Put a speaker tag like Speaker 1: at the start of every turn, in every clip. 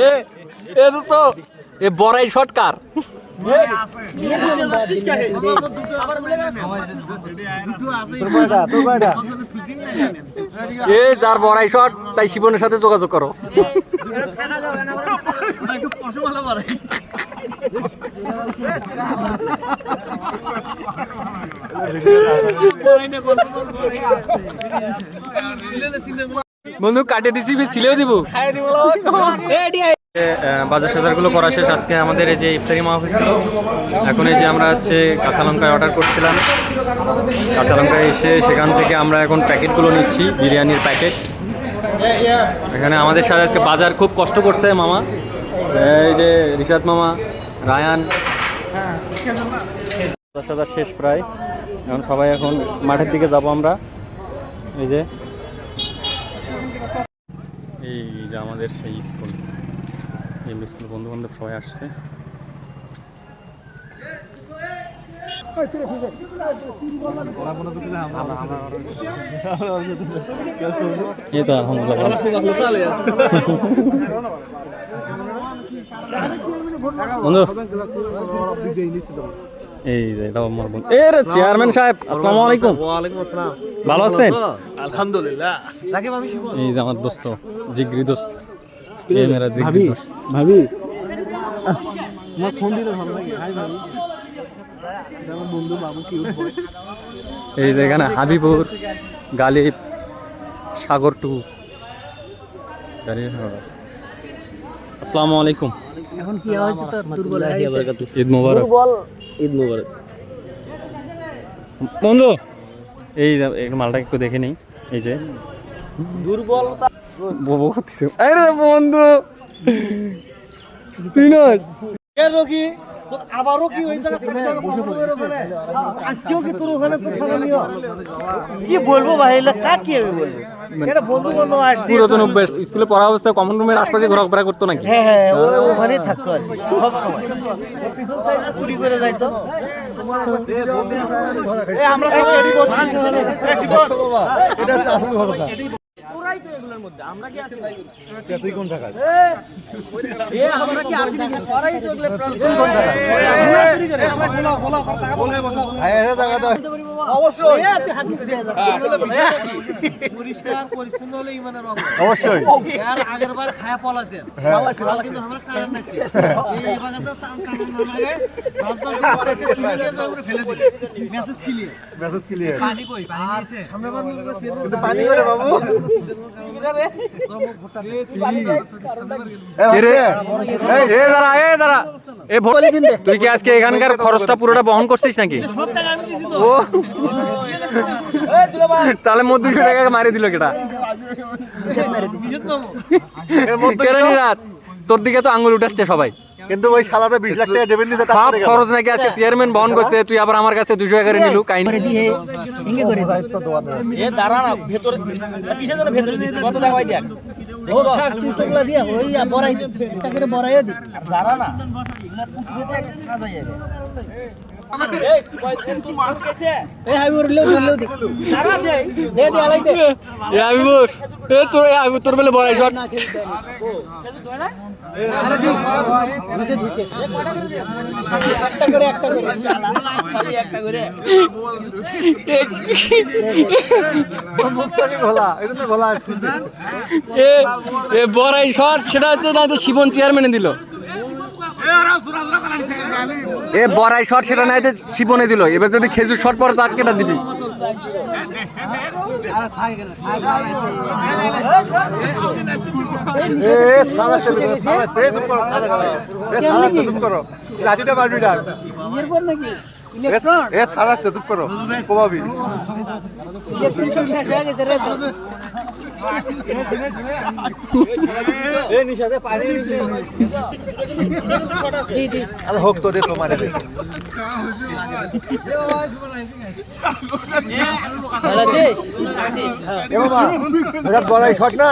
Speaker 1: এ এ দোস্ত এ বড়াই শটকার এ যার বড়াই শট তাই শিবনের সাথে যোগাযোগ করো। বন্ধু কাটে দিছি ছিলেও দিব। বাজার সাজারগুলো করা শেষ। আজকে আমাদের এই যে ইফতারি মাহফিল ছিল, এখন এই যে আমরা হচ্ছে কাঁচা লঙ্কায় অর্ডার করছিলাম। কাঁচা লঙ্কায় এসে সেখান থেকে আমরা এখন প্যাকেটগুলো নিচ্ছি, বিরিয়ানির প্যাকেট। এখানে আমাদের সাথে আজকে বাজার খুব কষ্ট করছে মামা, এই যে রিশাদ মামা, রায়ান। বাজার শেষ প্রায়, এখন সবাই এখন মাঠের দিকে যাব আমরা। এই যে আমাদের সেই স্কুল, এমবি স্কুল, বন্ধু বান্ধব সবাই আসছে। বন্ধু এই যে চেয়ারম্যান সাহেব, আসসালামু আলাইকুম। ভালো আছেন?
Speaker 2: আলহামদুলিল্লাহ।
Speaker 1: এই যে আমার দোস্ত, জিগরি দোস্ত, এই মেরা জিগরি দোস্ত।
Speaker 2: ভাবি আমার ফোন দিলে ভালো লাগে। হাই ভাবি, আমার বন্ধু বাবু কি উঠবে।
Speaker 1: এই যে এখানে হাবিবুর, গালিব, সাগর টু দাঁড়িয়ে। আসসালামু আলাইকুম।
Speaker 2: এখন কি হয়েছে তো দুর্বল হয়ে গেছে।
Speaker 1: ঈদ মোবারক।
Speaker 2: ঈদ মোবারক
Speaker 1: বন্ধু। এই যে মালটা একটু দেখে নেই। এই যে
Speaker 2: দুর্বলতা
Speaker 1: ববো করতেছে। আরে বন্ধু তুই না
Speaker 2: এ রকি তো আবারও কি ওই জায়গা থাকতে হবে কখনোর ওখানে? আজকেও কি তোর ওখানে নিও? কি বলবো ভাই, এলা কাকে কি আমি বলবো? এটা বন্ধু বান্ধব আসছে।
Speaker 1: পুরাতন অভ্যাস, স্কুলে পড়া অবস্থায় কমন রুমের আশপাশে ঘোরাফেরা করতো নাকি?
Speaker 2: হ্যাঁ হ্যাঁ, ওখানেই থাকতো আর কি সব সময়। পিছন সাইডে চুরি করে যাইতো। আমরা সবাই রেডি করছি। এটা আসল ঘটনা। পুরাই তো এগুলোর মধ্যে আমরা কি আছি ভাই? তুই কোন জায়গায়? এ আমরা কি আছি নাকি? সরাই তো এগুলো কোন জায়গায়? বলো ভাই, এর জায়গা দাও অবশ্যই। এ তুই হাত দিয়ে যা। পরিষ্কার পরিচ্ছন্ন হলে ইমানের অভাব অবশ্যই। আর আগের বার খায়া পলাছেন ভালো, কিন্তু আমরা কারণ নাকি এই ভাগে তো টান না লাগে। সব পরে চুরিয়ে যায় উপরে ফেলে দিই। মেসেজ ক্লিয়ার পানি কই? পানি নিছে সামনে বার কিন্তু পানি করে বাবু।
Speaker 1: তুই কি আজকে এখানকার খরচটা পুরোটা বহন করছিস নাকি? তাহলে মোট 200 টাকা মারি দিল কেটা? তোর দিকে তো আঙুল উঠাচ্ছে সবাই,
Speaker 2: কিন্তু ওই শালাতে 20 লাখ টাকা দেবেন দিতে
Speaker 1: সব খরচ নাকি আজকে চেয়ারম্যান বহন করছে। তুই আবার আমার কাছে 200 টাকা নিলু কাহিনী
Speaker 2: দিয়ে ইঙ্গে করে দায়িত্ব দেওয়া না। এ দাঁড়া না, ভিতরে কিসের জন্য ভিতরে দিছিস? কত টাকা দেখ ও থাক, তুই তোগুলা দিয়া ওই বড়াই একটা করে বড়াইও দি। দাঁড়া না, এগুলা পুটবেতে একটা সাজা যাবে। এই তুই মার কেছে? এই হাবিবুর লও দি। দাঁড়া দে দে দে আলাইতে।
Speaker 1: এ হাবিবুর, এ তোর বলে বড়াই শট
Speaker 2: না খেলি দেয় না। ও খেলি তো না? আরে দি ধুসে একটা করে একটা করে মুখটাকে ঘোলা, এজন্য ঘোলা।
Speaker 1: এ বড়াই শট সেটা হচ্ছে না, তো শিবন চেয়ারম্যানে দিল। এ বড়াই শট সেটা নাই তো শিবনে দিল। এবার যদি খেজুর শট পরে তার কেটা দিবি?
Speaker 2: রাজিটা পারবি না এ সারা চুপ করো কমাবি। হোক তো দে তোমার বড়াই শট না,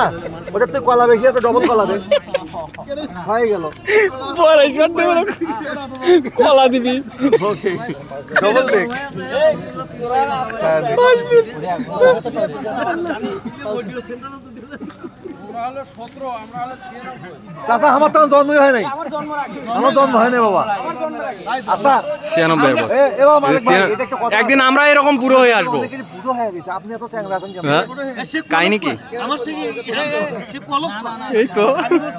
Speaker 2: ওটার তো কলা বেশি আছে, ডবল কলা দে হয়ে গেল।
Speaker 1: বড়াই শট দেব, কলা দিবি
Speaker 2: ডবল দেখ। চাচা আমার তো জন্মই হয় নাই, আমার জন্ম হয় নাই বাবা। আচ্ছা
Speaker 1: 96 এর বস।
Speaker 2: এবার মালিক ভাই, এটা একটা কথা।
Speaker 1: একদিন আমরা এরকম বুড়ো হয়ে আসবো।
Speaker 2: দেখি বুড়ো হয়ে গেছে, আপনি এত চ্যাংড়া আছেন কেন?
Speaker 1: হ্যাঁ? কাহিনী কি?
Speaker 2: আমার থেকে সে কলম
Speaker 1: এই তো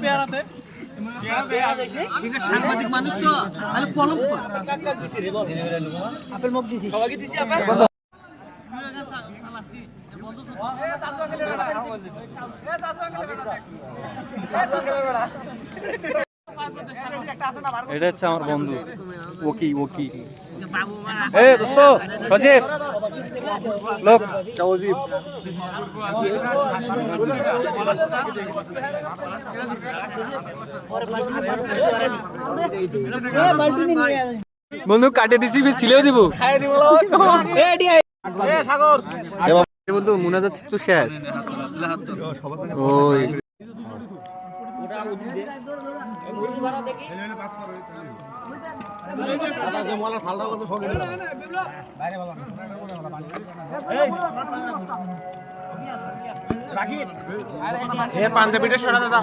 Speaker 2: পেয়ারাতে সাংবাদিক মানুষ তো তাহলে কলম আপেল মুখ দিছি সবাইকে দিছি আপেল
Speaker 1: এটা হচ্ছে আমার বন্ধু ওকি ওকি। এ দোস্ত সজীব লোক
Speaker 2: সজীব
Speaker 1: বন্ধু কাটে দিছি ছিলেও দিব
Speaker 2: খাইয়ে দিব এ সাগর
Speaker 1: বন্ধু মনে যাচ্ছে তো শেষ ওই
Speaker 2: পাঞ্জাবিটা সরা দাদা